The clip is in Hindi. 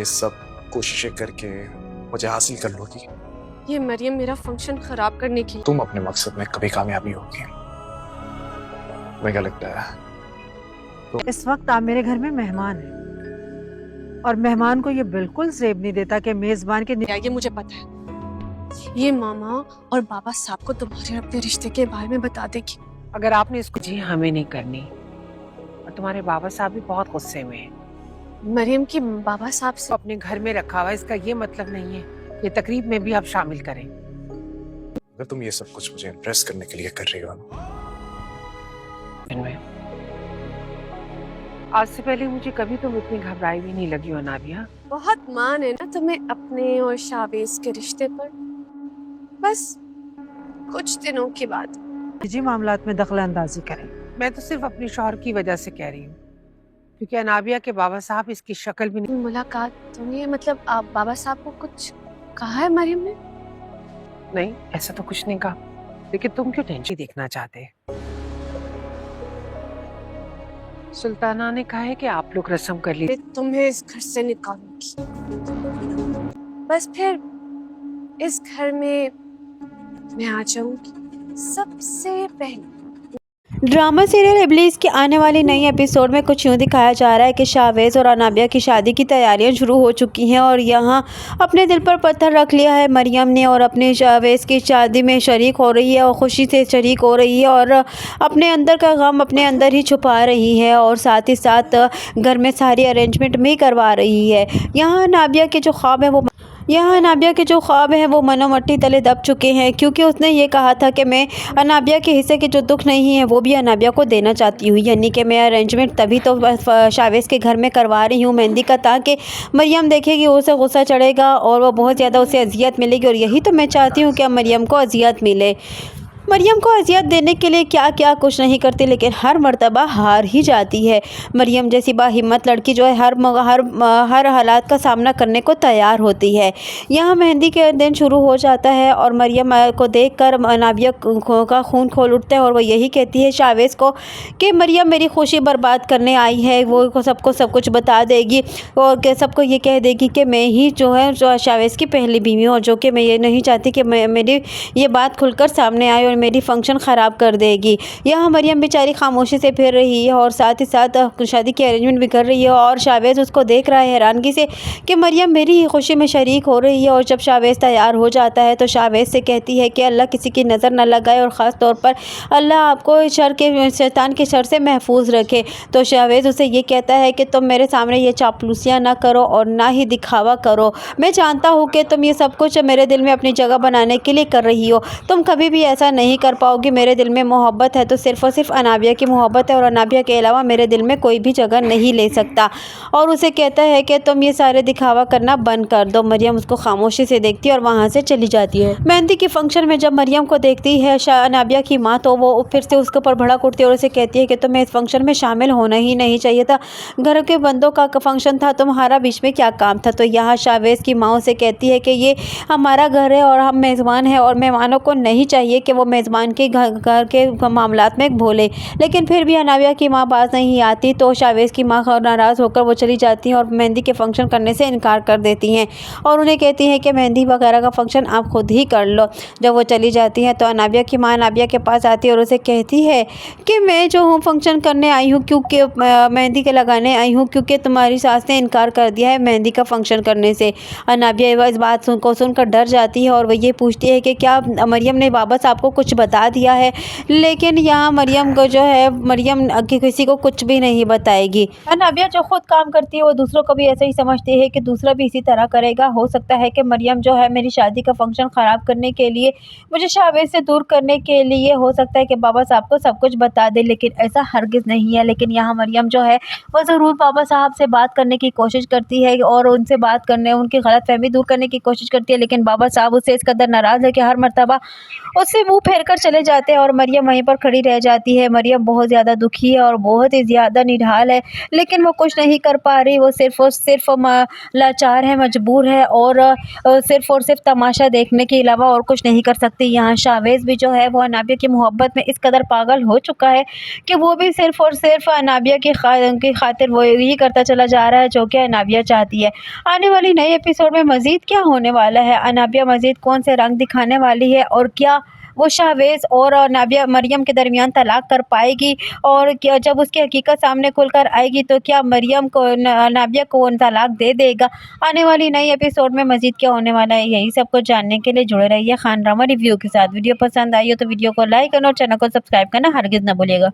ये सब कोशिशें करके मुझे हासिल कर लोगी। ये मरियम मेरा फंक्शन खराब करने की। तुम अपने मकसद में कभी कामयाबी होगी, तुम्हें क्या लगता है? इस वक्त आप मेरे घर में मेहमान हैं और मेहमान को ये बिल्कुल सेब नहीं देता कि मेजबान के ये मुझे पता है, ये मामा और बाबा साहब को तुम्हारे अपने रिश्ते के बारे में बता देगी। अगर आपने इसको जी हमें नहीं करनी, और तुम्हारे बाबा साहब भी बहुत गुस्से में हैं। मरियम की बाबा साहब से अपने घर में रखा हुआ, इसका ये मतलब नहीं है ये तकरीब में भी आप शामिल करें। अगर तुम ये सब कुछ मुझे इम्प्रेस करने के लिए कर रही हो, आज से पहले मुझे कभी तुम इतनी घबराई भी नहीं लगी हो नाबिया। बहुत मान है ना तुम्हें अपने और शावेज के रिश्ते पर। बस कुछ दिनों के बाद निजी मामलात में दखल अंदाजी करें। मैं तो सिर्फ अपने शौहर की वजह से कह रही हूँ, क्योंकि अनाबिया के बाबा साहब इसकी शक्ल भी नहीं। मुलाकात तो नहीं, मतलब आप बाबा साहब को कुछ कहा है मरियम ने? नहीं, ऐसा तो कुछ नहीं कहा, लेकिन तुम क्यों टेंशन देखना चाहते? सुल्ताना ने कहा है कि आप लोग रस्म कर लीजिए। तुम्हें इस घर से निकालूंगी, बस फिर इस घर में मैं आ जाऊंगी सबसे पहले। ड्रामा सीरियल इब्लीस की आने वाली नई एपिसोड में कुछ यूँ दिखाया जा रहा है कि शावेज़ और अनाबिया की शादी की तैयारियां शुरू हो चुकी हैं और यहाँ अपने दिल पर पत्थर रख लिया है मरियम ने और अपने शावेज़ की शादी में शरीक हो रही है और खुशी से शरीक हो रही है और अपने अंदर का गम अपने अंदर ही छुपा रही है और साथ ही साथ घर में सारी अरेंजमेंट भी करवा रही है। यहाँ अनाबिया के जो ख्वाब है वो मनोमट्टी तले दब चुके हैं, क्योंकि उसने ये कहा था कि मैं अनाबिया के हिस्से के जो दुख नहीं है वो भी अनाबिया को देना चाहती हूँ, यानी कि मैं अरेंजमेंट तभी तो शावेज़ के घर में करवा रही हूँ मेहंदी का, ताकि मरियम देखेगी उसे गुस्सा चढ़ेगा और वो बहुत ज़्यादा उसे अजियत मिलेगी। और यही तो मैं चाहती हूँ कि मरियम को अजियत मिले। मरियम को अजियत देने के लिए क्या क्या कुछ नहीं करती, लेकिन हर मर्तबा हार ही जाती है। मरियम जैसी बाहिम्मत लड़की जो है हर हालात का सामना करने को तैयार होती है। यहाँ मेहंदी के दिन शुरू हो जाता है और मरियम को देखकर अनाबिया का खून खोल उठता है और वो यही कहती है शावेज़ को कि मरियम मेरी खुशी बर्बाद करने आई है, वो सबको सब कुछ बता देगी और सबको ये कह देगी कि मैं ही जो है शावेज़ की पहली बीवी हूँ, जो कि मैं ये नहीं चाहती कि मेरी ये बात खुलकर सामने आए और मेरी फंक्शन ख़राब कर देगी। यहाँ मरियम बेचारी खामोशी से फिर रही है और साथ ही साथ शादी की अरेंजमेंट भी कर रही है और शावेज़ उसको देख रहा है हैरानगी से कि मरियम मेरी ही खुशी में शरीक हो रही है। और जब शावेज़ तैयार हो जाता है तो शावेज़ से कहती है कि अल्लाह किसी की नज़र न लगाए और ख़ास तौर पर अल्लाह आपको शैतान के शर से महफूज रखे। तो शावेज़ उसे ये कहता है कि तुम मेरे सामने ये चापलूसियाँ ना करो और ना ही दिखावा करो। मैं जानता हूँ कि तुम ये सब कुछ मेरे दिल में अपनी जगह बनाने के लिए कर रही हो, तुम कभी भी ऐसा नहीं कर पाओगी। मेरे दिल में मोहब्बत है तो सिर्फ़ और सिर्फ अनाबिया की मोहब्बत है और अनाबिया के अलावा मेरे दिल में कोई भी जगह नहीं ले सकता। और उसे कहता है कि तुम ये सारे दिखावा करना बंद कर दो। मरियम उसको खामोशी से देखती है और वहाँ से चली जाती है। मेहंदी के फंक्शन में जब मरियम को देखती है अनाबिया की माँ, तो वो फिर से उसके ऊपर भड़क उठती है और उसे कहती है कि तुम्हें इस फंक्शन में शामिल होना ही नहीं चाहिए था, घर के बंदों का फंक्शन था, तुम्हारा बीच में क्या काम था। तो यहाँ शावेज़ की माँ उसे कहती है कि ये हमारा घर है और हम मेज़बान हैं और मेहमानों को नहीं चाहिए कि वो मेज़बान के घर के मामलात में भोले। लेकिन फिर भी अनाबिया की माँ बात नहीं आती तो शावेज़ की माँ नाराज़ होकर वो चली जाती हैं और मेहंदी के फंक्शन करने से इनकार कर देती हैं और उन्हें कहती हैं कि मेहंदी वगैरह का फंक्शन आप खुद ही कर लो। जब वो चली जाती हैं तो अनाबिया की माँ अनाबिया के पास आती है और उसे कहती है कि मैं जो हूँ फंक्शन करने आई हूँ, क्योंकि मेहंदी के लगाने आई हूँ, क्योंकि तुम्हारी सास ने इनकार कर दिया है मेहंदी का फंक्शन करने से। अनाबिया इस बात को सुनकर डर जाती है और वह ये पूछती है कि क्या मरियम ने बाबा साहब को कुछ बता दिया है। लेकिन यहाँ मरियम को जो है मरियम किसी को कुछ भी नहीं बताएगी। अनाबिया जो खुद काम करती है वो दूसरों को भी ऐसे ही समझती है कि दूसरा भी इसी तरह करेगा। हो सकता है कि मरियम जो है मेरी शादी का फंक्शन ख़राब करने के लिए, मुझे शावेज़ से दूर करने के लिए, हो सकता है कि बाबा साहब को सब कुछ बता दे, लेकिन ऐसा हरगिज़ नहीं है। लेकिन यहाँ मरियम जो है वो ज़रूर बाबा साहब से बात करने की कोशिश करती है और उनसे बात करने, उनकी गलतफहमी दूर करने की कोशिश करती है, लेकिन बाबा साहब उससे इस कदर नाराज़ है कि हर मरतबा उससे मुँह फेर कर चले जाते हैं और मरियम वहीं पर खड़ी रह जाती है। मरियम बहुत ज़्यादा दुखी है और बहुत ही ज़्यादा निढाल है, लेकिन वो कुछ नहीं कर पा रही। वो सिर्फ़ और सिर्फ़ लाचार है, मजबूर है और सिर्फ़ और सिर्फ़ तमाशा देखने के अलावा और कुछ नहीं कर सकती। यहाँ शावेज़ भी जो है वो अनाबिया की मोहब्बत में इस कदर पागल हो चुका है कि वो भी सिर्फ़ और सिर्फ़ अनाबिया की खातिर वो यही करता चला जा रहा है जो कि अनाबिया चाहती है। आने वाली नए एपिसोड में मज़ीद क्या होने वाला है, अनाबिया मज़ीद कौन से रंग दिखाने वाली है और क्या वो शावेज़ और नाबिया मरियम के दरमियान तलाक कर पाएगी, और क्या जब उसकी हकीकत सामने खुलकर आएगी तो क्या मरियम को नाबिया को तलाक दे देगा। आने वाली नई एपिसोड में मज़ीद क्या होने वाला है, यही सब कुछ जानने के लिए जुड़े रहिए खान ड्रामा रिव्यू के साथ। वीडियो पसंद आई हो तो वीडियो को लाइक करना और चैनल को सब्सक्राइब करना हरगिज़ ना भूलिएगा।